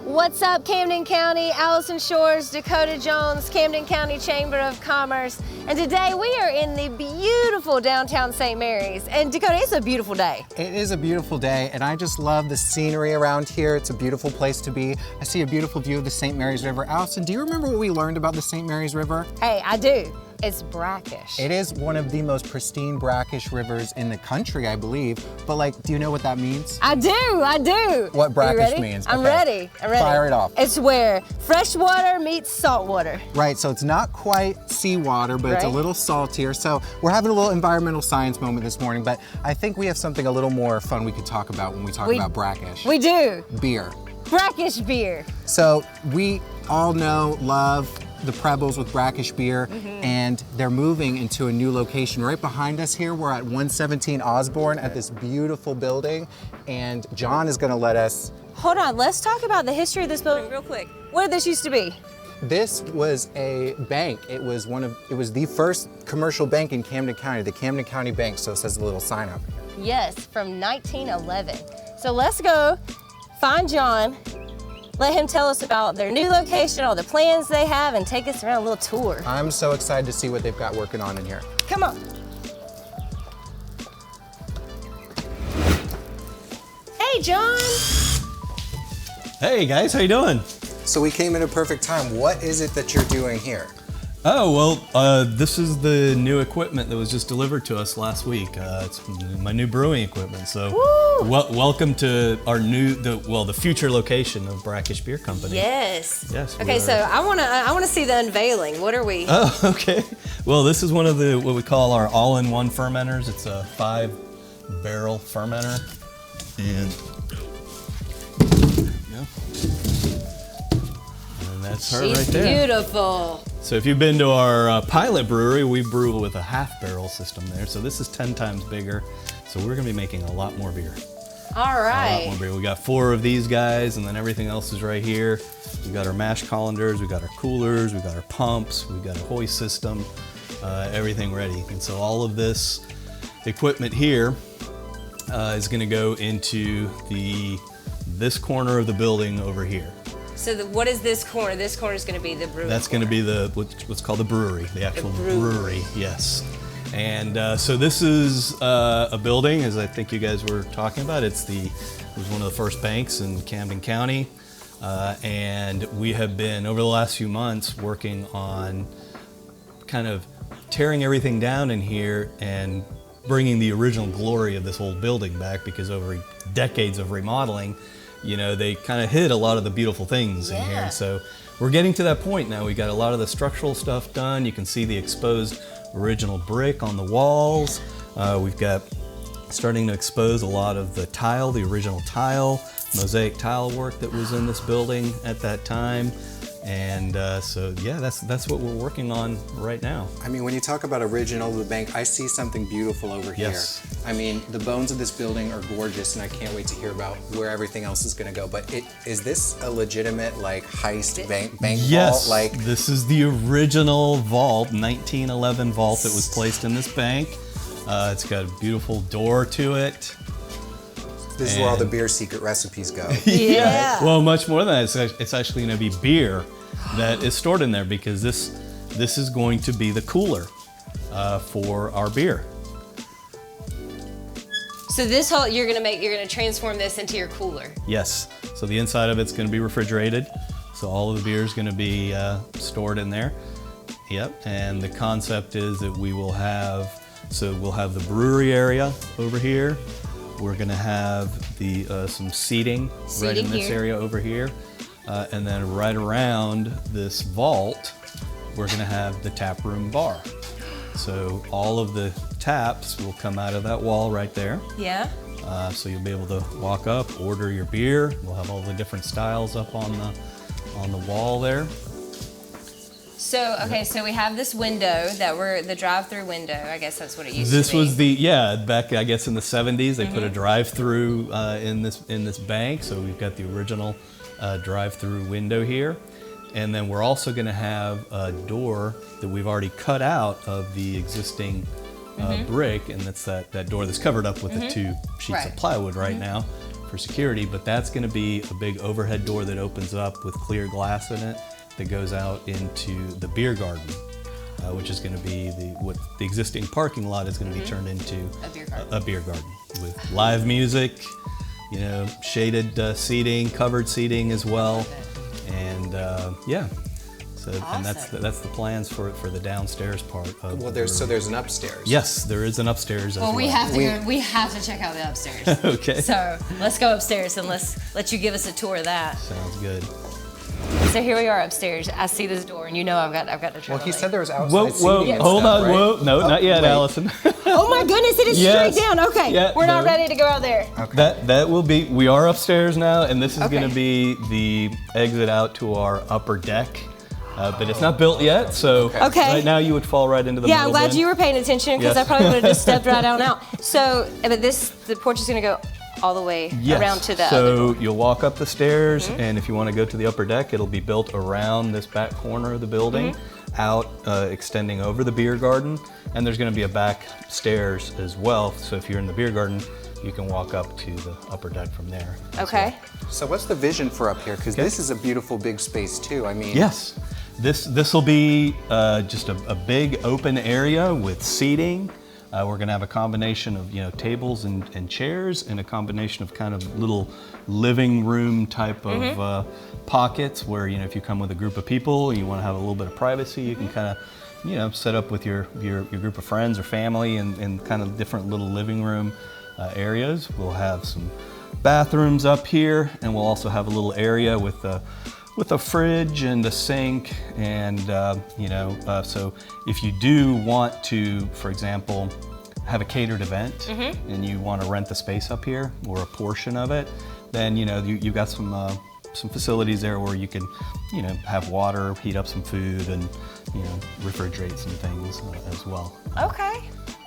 What's up, Camden County, Alison Shores, Dakota Jones, Camden County Chamber of Commerce. And today we are in the beautiful downtown St. Mary's. And Dakota, it's a beautiful day. It is a beautiful day, and I just love the scenery around here. It's a beautiful place to be. I see a beautiful view of the St. Mary's River. Allison, do you remember what we learned about the St. Mary's River? Hey, I do. It's brackish. It is one of the most pristine brackish rivers in the country, I believe. But like, do you know what that means? I do. What brackish means? I'm Okay. ready. Fire it off. It's where fresh water meets salt water. Right, so it's not quite seawater, but it's a little saltier. So we're having a little environmental science moment this morning, but I think we have something a little more fun we could talk about when we talk about brackish. We do. Beer. Brackish beer. So we all know, love the Prebbles with Brackish Beer, and they're moving into a new location right behind us here. We're at 117 Osborne at this beautiful building, and John is gonna let us. Hold on, let's talk about the history of this building real quick. What did this used to be? This was a bank. It was the first commercial bank in Camden County, the Camden County Bank, so it says a little sign up. Yes, from 1911. So let's go find John, let him tell us about their new location, all the plans they have, and take us around a little tour. I'm so excited to see what they've got working on in here. Come on. Hey, John. Hey guys, how you doing? So we came in a perfect time. What is it that you're doing here? Oh, well, this is the new equipment that was just delivered to us last week. It's my new brewing equipment. So welcome to our the future location of Brackish Beer Company. Yes. Yes. Okay, so I wanna see the unveiling. What are we? Oh, okay. Well, this is one of what we call our all-in-one fermenters. It's a 5-barrel fermenter. And that's her right there. Beautiful. So if you've been to our pilot brewery, we brew with a half-barrel system there. So this is 10 times bigger. So we're gonna be making a lot more beer. All right. A lot more beer. We got 4 of these guys, and then everything else is right here. We got our mash colanders, we got our coolers, we got our pumps, we got a hoist system, everything ready. And so all of this equipment here is gonna go into this corner of the building over here. So what is this corner? This corner is going to be the brewery. That's going to be what's called the brewery, the actual brewery. Yes. And so this is a building, as I think you guys were talking about. It was one of the first banks in Camden County, and we have been over the last few months working on kind of tearing everything down in here and bringing the original glory of this old building back, because over decades of remodeling, you know, they kind of hid a lot of the beautiful things in here. And so we're getting to that point now. We got a lot of the structural stuff done. You can see the exposed original brick on the walls. We've got starting to expose a lot of the tile, the original tile, mosaic tile work that was in this building at that time. And so yeah, that's what we're working on right now. I mean, when you talk about original of the bank, I see something beautiful over here. I mean, the bones of this building are gorgeous, and I can't wait to hear about where everything else is going to go. But is this a legitimate like heist bank yes, vault? Like, this is the original vault, 1911 vault that was placed in this bank. It's got a beautiful door to it. This is where all the beer secret recipes go. Yeah. Well, much more than that. It's actually going to be beer that is stored in there, because this is going to be the cooler for our beer. So you're gonna transform this into your cooler. Yes. So the inside of it's going to be refrigerated. So all of the beer is going to be stored in there. Yep. And the concept is that we'll have the brewery area over here. We're going to have some seating right in this area over here. And then right around this vault, we're going to have the tap room bar. So all of the taps will come out of that wall right there. Yeah. So you'll be able to walk up, order your beer. We'll have all the different styles up on the wall there. So, okay, so we have this window the drive-through window. I guess that's what it used to be. This was back, I guess, in the 70s, they put a drive-through in this bank. So we've got the original drive-through window here. And then we're also going to have a door that we've already cut out of the existing brick, and that's that door that's covered up with the 2 sheets of plywood right now. for security, but that's going to be a big overhead door that opens up with clear glass in it that goes out into the beer garden, which is going to be what the existing parking lot is going to be turned into a beer garden with live music, you know, shaded seating, covered seating as well, and yeah. So, awesome. And that's the plans for the downstairs part of. Well, there's an upstairs. Yes, there is an upstairs as well. We have to check out the upstairs. Okay. So let's go upstairs and let's let you give us a tour of that. Sounds good. So here we are upstairs. I see this door, and you know I've got to turn. Well, he the said there was outside Whoa, seating and hold stuff, on, right? whoa, no, not yet, wait. Allison. Oh my goodness, it is Yes. straight down. Okay, Yeah, we're not no. ready to go out there. Okay. That will be. We are upstairs now, and this is Okay. going to be the exit out to our upper deck. But it's not built yet, so Okay. right now you would fall right into the Yeah, middle I'm glad bin. you were paying attention because Yes. I probably would have just stepped right on out. So, but the porch is going to go all the way Yes. around to the other So door. you'll walk up the stairs, and if you want to go to the upper deck, it'll be built around this back corner of the building, out extending over the beer garden, and there's going to be a back stairs as well. So if you're in the beer garden, you can walk up to the upper deck from there. Okay. So what's the vision for up here? Because this is a beautiful big space too. I mean, Yes, this will be just a big open area with seating. We're going to have a combination of tables and chairs, and a combination of kind of little living room type of pockets where if you come with a group of people and you want to have a little bit of privacy, you can kind of set up with your group of friends or family and kind of different little living room areas. We'll have some bathrooms up here, and we'll also have a little area with a fridge and a sink, and so if you do want to, for example, have a catered event and you want to rent the space up here or a portion of it, then you've got some facilities there where you can have water, heat up some food, and refrigerate some things as well. Okay.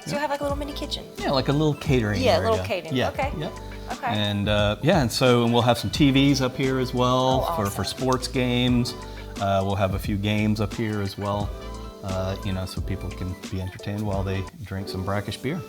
So you have like a little mini kitchen. Yeah, like a little catering Yeah, area. a little catering. Yeah. Okay. Yeah. Okay. And and we'll have some TVs up here as well Oh, awesome. for sports games. We'll have a few games up here as well, so people can be entertained while they drink some Brackish beer.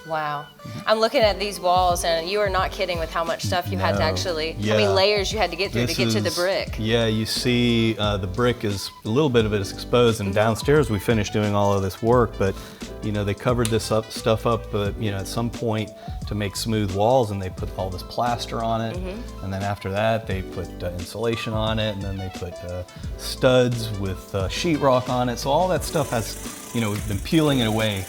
Wow. I'm looking at these walls, and you are not kidding with how much stuff you had to No. actually, Yeah. how many layers you had to get through to get to the brick. Yeah, you see the brick is, a little bit of it is exposed, and downstairs we finished doing all of this work, but they covered this stuff up, at some point to make smooth walls, and they put all this plaster on it, and then after that they put insulation on it, and then they put studs with sheetrock on it. So all that stuff has, we've been peeling it away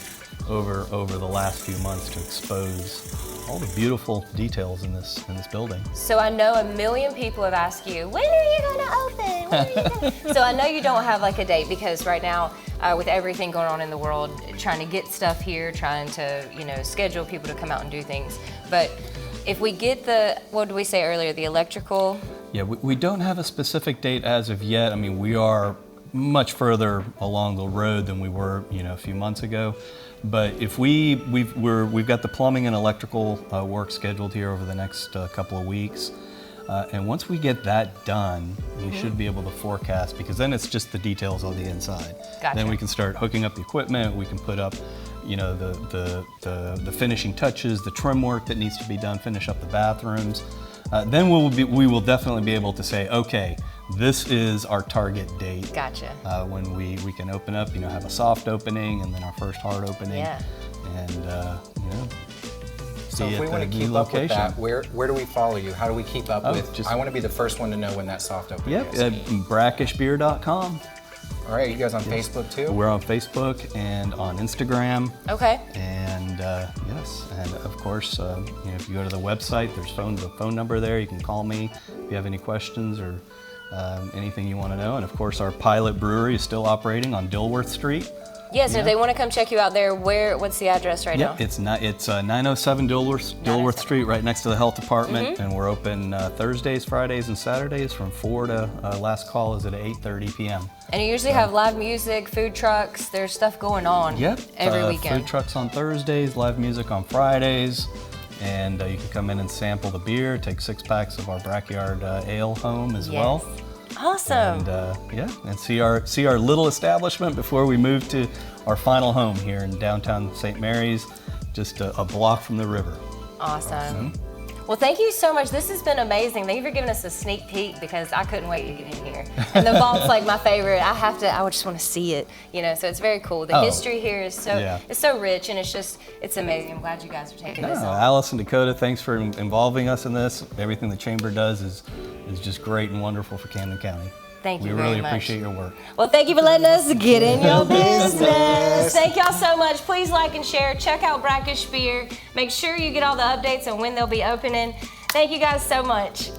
over the last few months to expose all the beautiful details in this building. So I know a million people have asked you, when are you going to open? When are you gonna... So I know you don't have like a date, because right now, with everything going on in the world, trying to get stuff here, trying to schedule people to come out and do things. But if we get what did we say earlier, the electrical? Yeah, we don't have a specific date as of yet. I mean, we are much further along the road than we were, a few months ago. But if we've got the plumbing and electrical work scheduled here over the next couple of weeks, and once we get that done, we should be able to forecast, because then it's just the details on the inside. Gotcha. Then we can start hooking up the equipment. We can put up, the finishing touches, the trim work that needs to be done, finish up the bathrooms. Then we will definitely be able to say, okay, this is our target date. Gotcha. When we can open up, have a soft opening, and then our first hard opening. Yeah. And So be if we at want the to new keep up with location. that, where do we follow you? How do we keep up with? I want to be the first one to know when that soft opening Yep, is. at brackishbeer.com. All right, you guys on Facebook too? We're on Facebook and on Instagram. Okay. And yes, and of course, if you go to the website, there's the phone number there. You can call me if you have any questions or anything you want to know. And of course, our pilot brewery is still operating on Dilworth Street. Yes, and if they want to come check you out there, what's the address right now? It's 907 Dilworth Street, right next to the health department, and we're open Thursdays, Fridays, and Saturdays from 4 to last call is at 8:30 p.m. And you usually have live music, food trucks. There's stuff going on every weekend. Food trucks on Thursdays, live music on Fridays, and you can come in and sample the beer, take 6 packs of our Brackyard Ale home as well. Awesome. And see our little establishment before we move to our final home here in downtown St. Mary's, just a block from the river. Awesome. Well, Well, thank you so much. This has been amazing. Thank you for giving us a sneak peek because I couldn't wait to get in here. And the vault's like my favorite. I would just want to see it, so it's very cool. The history here is it's so rich, and it's amazing. I'm glad you guys are taking this on. Alison and Dakota, thanks for involving us in this. Everything the Chamber does is just great and wonderful for Camden County. Thank you We very really much. appreciate your work. Well, thank you for letting us get in your business. Thank y'all so much. Please like and share. Check out Brackish Beer. Make sure you get all the updates on when they'll be opening. Thank you guys so much.